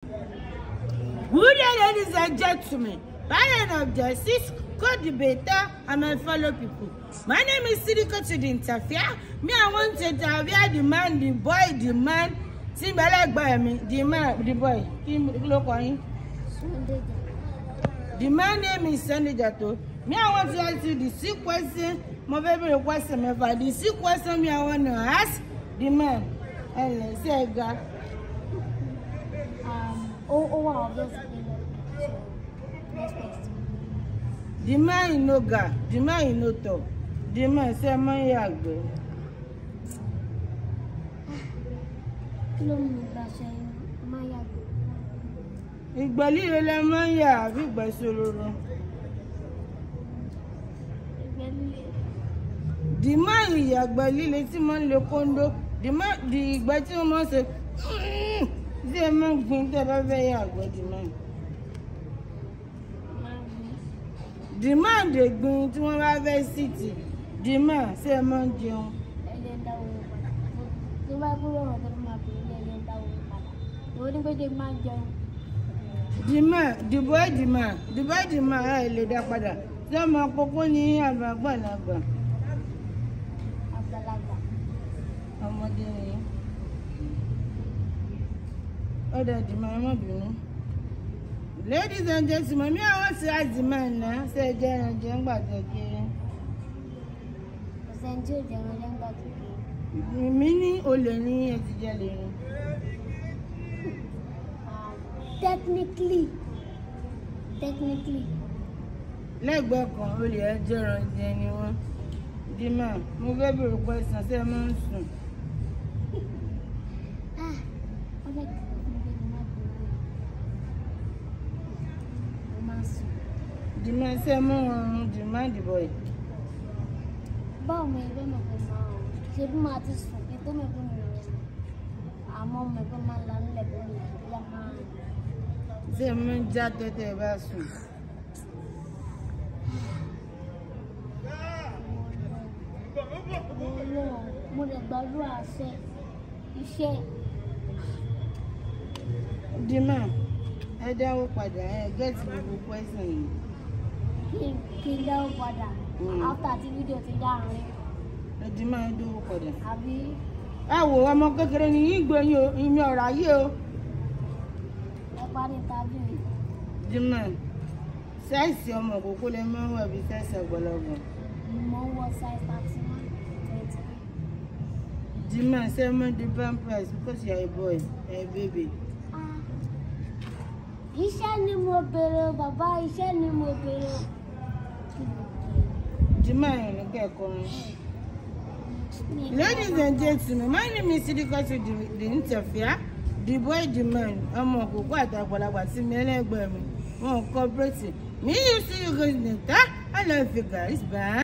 Good day, ladies and gentlemen. Panel of justice, co-debater, and my fellow people. My name is SIDI to the interfere. Me, I want to interfere the man, the boy, the man. See, like by me, the man, the boy. Look on him. The man name is jatto. Me, I want to ask you the six question. My favorite question ever. The six question me I want to ask the man. And say, God. Wow, the man in no ga, the man in no talk, the man say man yagbe. Ìgbàlí rẹ̀ la man ya àbí ìgbà sororo. The man ìyàgbàlí le tí man le kondo, the man the ìgbà tí wọ́n man ṣe ṣe man gbin tẹ́ bá fẹ́ yàgbẹ́ the man. The man dey gbin tí wọ́n bá fẹ́ city. The man ṣe man jẹun. The man, the boy, the man, ẹ lè dá padà. Ṣé ọmọ kókó ní àgbàlagbà? Ọmọdé ni. Ọ̀dà the man má bínú. Ladies and gentlemen, me I want to ask the man now. Say jẹun gbàjọ kiri. Mi ní olè ní ẹtìjẹ lè rìn. Technically. Lẹ́gbẹ̀ẹ́ kan olè ẹjẹran jẹ ni wọ́n. The man, mo fẹ́ bèrè question ṣé ẹ máa ń sùn. The man say more the man the boy. Báwo me ìwé mi kò máa ń ṣe bí máa ti sùn kí tó mi bí mo rẹ̀ àmọ́ mi kò máa la nílẹ̀ bí mi ìyá máa. Ṣé mo ń já tẹ́tẹ́ bá sùn? Mo lè gbàdúrà iṣẹ́. The man, ẹ dáwọ́ padà ẹ get gbogbo question yìí. Kí n dáwọ́ padà after tí fídíò ti dáhùn. The man ẹ dáwọ́ padà. Àbí. Ẹ wo ọmọ kékeré ni yín gbẹ̀yìn o, ìmí ọ̀rọ̀ ayé o. Ẹ parí tàbí. The man, size ọmọ kókó lè máa ń wọ̀ bí size àgbàlagbà. Mo ń wọ size 31. The man say man the vampires because you are a boy, a baby. Iṣẹ́ ni mo bèrè bàbá, iṣẹ́ ni mo bèrè. The man in the ladies and gentlemen, my name is SIDI to the interfere. The boy, the man, I'm going to go at the see me and I'm going to cooperate. Me, you see you guys later. I love you guys. Bye.